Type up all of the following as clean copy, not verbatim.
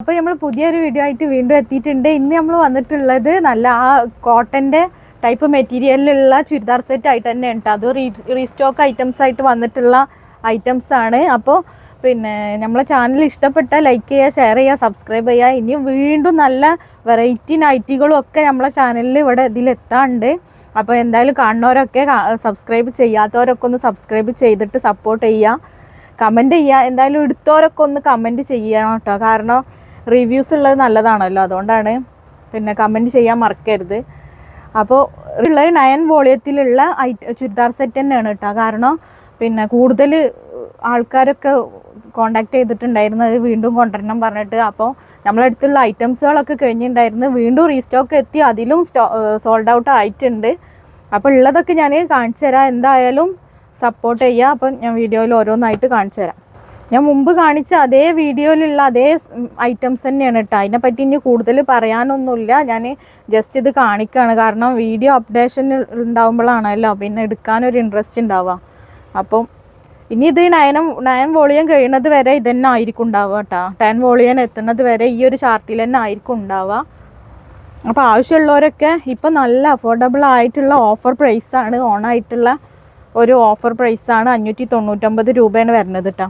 അപ്പോൾ നമ്മൾ പുതിയൊരു വീഡിയോ ആയിട്ട് വീണ്ടും എത്തിയിട്ടുണ്ട്. ഇന്ന് നമ്മൾ വന്നിട്ടുള്ളത് നല്ല ആ കോട്ടൻ്റെ ടൈപ്പ് മെറ്റീരിയലിലുള്ള ചുരിദാർ സെറ്റ് ആയിട്ട് തന്നെ ഉണ്ട്. അത് റീസ്റ്റോക്ക് ഐറ്റംസ് ആയിട്ട് വന്നിട്ടുള്ള ഐറ്റംസ് ആണ്. അപ്പോൾ പിന്നെ നമ്മളെ ചാനൽ ഇഷ്ടപ്പെട്ട ലൈക്ക് ചെയ്യുക, ഷെയർ ചെയ്യുക, സബ്സ്ക്രൈബ് ചെയ്യുക. ഇനിയും വീണ്ടും നല്ല വെറൈറ്റി നൈറ്റികളും ഒക്കെ നമ്മളെ ചാനലിൽ ഇവിടെ ഇതിലെത്താറുണ്ട്. അപ്പോൾ എന്തായാലും കാണുന്നവരൊക്കെ സബ്സ്ക്രൈബ് ചെയ്യാത്തവരൊക്കെ ഒന്ന് സബ്സ്ക്രൈബ് ചെയ്തിട്ട് സപ്പോർട്ട് ചെയ്യുക, കമൻറ്റ് ചെയ്യുക. എന്തായാലും എടുത്തവരൊക്കെ ഒന്ന് കമൻറ്റ് ചെയ്യണം കേട്ടോ. കാരണം റിവ്യൂസ് ഉള്ളത് നല്ലതാണല്ലോ, അതുകൊണ്ടാണ്. പിന്നെ കമൻറ്റ് ചെയ്യാൻ മറക്കരുത്. അപ്പോൾ ഉള്ളത് 9 വോളിയത്തിലുള്ള ചുരിദാർ സെറ്റ് തന്നെയാണ് കേട്ടോ. കാരണം പിന്നെ കൂടുതൽ ആൾക്കാരൊക്കെ കോണ്ടാക്ട് ചെയ്തിട്ടുണ്ടായിരുന്നത് വീണ്ടും കൊണ്ടുവരണം പറഞ്ഞിട്ട്. അപ്പോൾ നമ്മളടുത്തുള്ള ഐറ്റംസുകളൊക്കെ കഴിഞ്ഞിട്ടുണ്ടായിരുന്നു, വീണ്ടും റീസ്റ്റോക്ക് എത്തി, അതിലും സോൾഡ് ഔട്ട് ആയിട്ടുണ്ട്. അപ്പോൾ ഉള്ളതൊക്കെ ഞാൻ കാണിച്ചു തരാം. എന്തായാലും സപ്പോർട്ട് ചെയ്യുക. അപ്പം ഞാൻ വീഡിയോയിൽ ഓരോന്നായിട്ട് കാണിച്ചു തരാം. ഞാൻ മുമ്പ് കാണിച്ച അതേ വീഡിയോയിലുള്ള അതേ ഐറ്റംസ് തന്നെയാണ് കേട്ടോ. അതിനെപ്പറ്റി ഇനി കൂടുതൽ പറയാനൊന്നുമില്ല, ഞാൻ ജസ്റ്റ് ഇത് കാണിക്കുകയാണ്. കാരണം വീഡിയോ അപ്ഡേഷൻ ഉണ്ടാകുമ്പോഴാണല്ലോ പിന്നെ എടുക്കാനൊരു ഇൻട്രസ്റ്റ് ഉണ്ടാവുക. അപ്പം ഇനി ഇത് 9 വോളിയം കഴിയുന്നത് വരെ ഇതന്നെ ആയിരിക്കും ഉണ്ടാവുക കേട്ടോ. 10 വോളിയം എത്തുന്നത് വരെ ഈ ഒരു ചാർട്ടിൽ തന്നെ ആയിരിക്കും ഉണ്ടാവുക. അപ്പോൾ ആവശ്യമുള്ളവരൊക്കെ ഇപ്പം നല്ല അഫോർഡബിൾ ആയിട്ടുള്ള ഓഫർ പ്രൈസാണ്, ഓണായിട്ടുള്ള ഒരു ഓഫർ പ്രൈസാണ്. 599 രൂപയാണ് വരുന്നത് കേട്ടോ.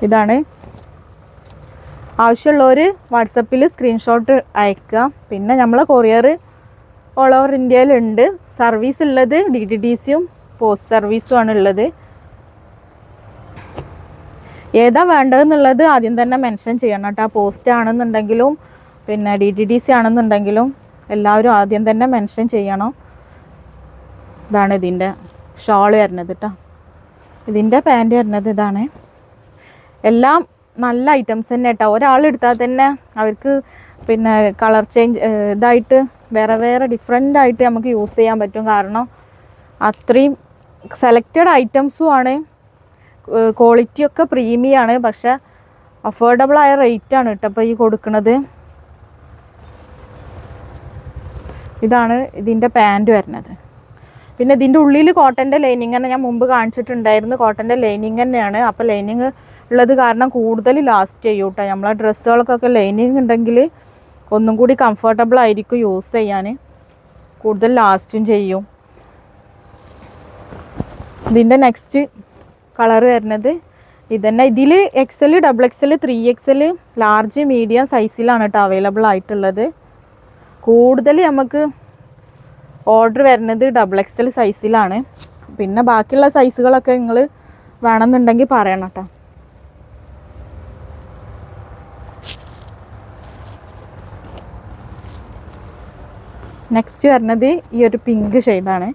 ഇതാണ്. ആവശ്യമുള്ളവർ വാട്സപ്പിൽ സ്ക്രീൻഷോട്ട് അയക്കുക. പിന്നെ നമ്മൾ കൊറിയർ ഓൾ ഓവർ ഇന്ത്യയിലുണ്ട്. സർവീസ് ഉള്ളത് DTDCയും പോസ്റ്റ് സർവീസും ആണ് ഉള്ളത്. ഏതാ വേണ്ടതെന്നുള്ളത് ആദ്യം തന്നെ മെൻഷൻ ചെയ്യണം കേട്ടോ. പോസ്റ്റ് ആണെന്നുണ്ടെങ്കിലും പിന്നെ DTDC ആണെന്നുണ്ടെങ്കിലും എല്ലാവരും ആദ്യം തന്നെ മെൻഷൻ ചെയ്യണം. ഇതാണ് ഇതിൻ്റെ ഷോള് വരുന്നത് കേട്ടോ. ഇതിൻ്റെ പാൻറ്റ് വരുന്നത് ഇതാണ്. എല്ലാം നല്ല ഐറ്റംസ് തന്നെ കേട്ടോ. ഒരാളെടുത്താൽ തന്നെ അവർക്ക് പിന്നെ കളർ ചേഞ്ച് ഇതായിട്ട് വേറെ വേറെ ഡിഫറെൻ്റ് ആയിട്ട് നമുക്ക് യൂസ് ചെയ്യാൻ പറ്റും. കാരണം അത്രയും സെലക്റ്റഡ് ഐറ്റംസും ആണ്. ക്വാളിറ്റിയൊക്കെ പ്രീമിയാണ്, പക്ഷെ അഫോർഡബിളായ റേറ്റാണ് കേട്ടോ ഇപ്പോൾ ഈ കൊടുക്കുന്നത്. ഇതാണ് ഇതിൻ്റെ പാൻറ്റ് വരുന്നത്. പിന്നെ ഇതിൻ്റെ ഉള്ളിൽ കോട്ടൻ്റെ ലൈനിങ് തന്നെ ഞാൻ മുമ്പ് കാണിച്ചിട്ടുണ്ടായിരുന്നു. കോട്ടൻ്റെ ലൈനിങ് തന്നെയാണ്. അപ്പോൾ ലൈനിങ് ഉള്ളത് കാരണം കൂടുതൽ ലാസ്റ്റ് ചെയ്യും കേട്ടോ. നമ്മളെ ഡ്രസ്സുകൾക്കൊക്കെ ലൈനിങ് ഉണ്ടെങ്കിൽ ഒന്നും കൂടി കംഫർട്ടബിൾ ആയിരിക്കും യൂസ് ചെയ്യാൻ, കൂടുതൽ ലാസ്റ്റും ചെയ്യും. ഇതിൻ്റെ നെക്സ്റ്റ് കളർ വരുന്നത് ഇതന്നെ. ഇതിൽ XL, XXL, 3XL, large, medium സൈസിലാണ് കേട്ടോ അവൈലബിൾ ആയിട്ടുള്ളത്. കൂടുതൽ നമുക്ക് ഓർഡർ വരുന്നത് XXL സൈസിലാണ്. പിന്നെ ബാക്കിയുള്ള സൈസുകളൊക്കെ നിങ്ങൾ വേണമെന്നുണ്ടെങ്കിൽ പറയണം കേട്ടോ. നെക്സ്റ്റ് വരുന്നത് ഈ ഒരു പിങ്ക് ഷെയ്ഡാണ്.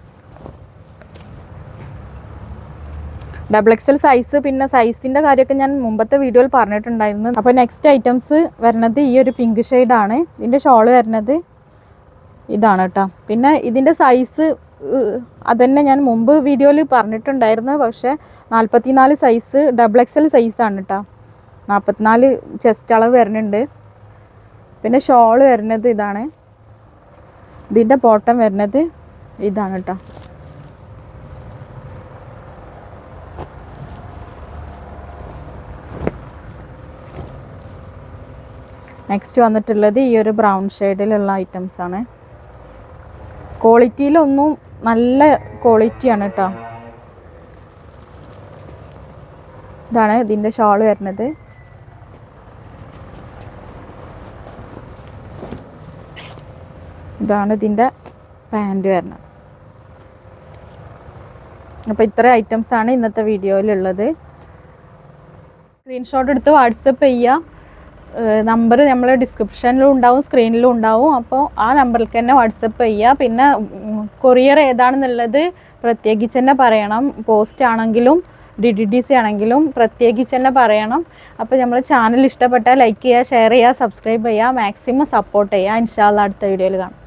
XXL size. പിന്നെ സൈസിൻ്റെ കാര്യമൊക്കെ ഞാൻ മുമ്പത്തെ വീഡിയോയിൽ പറഞ്ഞിട്ടുണ്ടായിരുന്നു. അപ്പോൾ നെക്സ്റ്റ് ഐറ്റംസ് വരുന്നത് ഈ ഒരു പിങ്ക് ഷെയ്ഡാണ്. ഇതിൻ്റെ ഷോള് വരുന്നത് ഇതാണ് കേട്ടോ. പിന്നെ ഇതിൻ്റെ സൈസ് അതന്നെ ഞാൻ മുമ്പ് വീഡിയോയിൽ പറഞ്ഞിട്ടുണ്ടായിരുന്നു. പക്ഷേ 44 സൈസ് XXL സൈസാണ് കേട്ടോ. 44 ചെസ്റ്റ് അളവ് വരുന്നുണ്ട്. പിന്നെ ഷോള് വരുന്നത് ഇതാണ്. ഇതിൻ്റെ ബോട്ടം വരുന്നത് ഇതാണ് കേട്ടോ. നെക്സ്റ്റ് വന്നിട്ടുള്ളത് ഈ ഒരു ബ്രൗൺ ഷെയ്ഡിലുള്ള ഐറ്റംസാണ്. ക്വാളിറ്റിയിലൊന്നും നല്ല ക്വാളിറ്റിയാണ് കേട്ടോ. ഇതാണ് ഇതിൻ്റെ ഷോൾ വരുന്നത്. ഇതാണ് ഇതിൻ്റെ പാൻറ്റ് വരുന്നത്. അപ്പോൾ ഇത്ര ഐറ്റംസാണ് ഇന്നത്തെ വീഡിയോയിലുള്ളത്. സ്ക്രീൻഷോട്ട് എടുത്ത് വാട്സപ്പ് ചെയ്യുക. നമ്പർ നമ്മൾ ഡിസ്ക്രിപ്ഷനിലും ഉണ്ടാവും, സ്ക്രീനിലും ഉണ്ടാവും. അപ്പോൾ ആ നമ്പറിലേക്ക് തന്നെ വാട്സപ്പ് ചെയ്യുക. പിന്നെ കൊറിയർ ഏതാണെന്നുള്ളത് പ്രത്യേകിച്ച് തന്നെ പറയണം. പോസ്റ്റ് ആണെങ്കിലും DTDC ആണെങ്കിലും പ്രത്യേകിച്ച് തന്നെ പറയണം. അപ്പോൾ നമ്മൾ ചാനൽ ഇഷ്ടപ്പെട്ടാൽ ലൈക്ക് ചെയ്യുക, ഷെയർ ചെയ്യുക, സബ്സ്ക്രൈബ് ചെയ്യുക, മാക്സിമം സപ്പോർട്ട് ചെയ്യുക. ഇൻഷാ അല്ലാഹ് അടുത്ത വീഡിയോയിൽ കാണാം.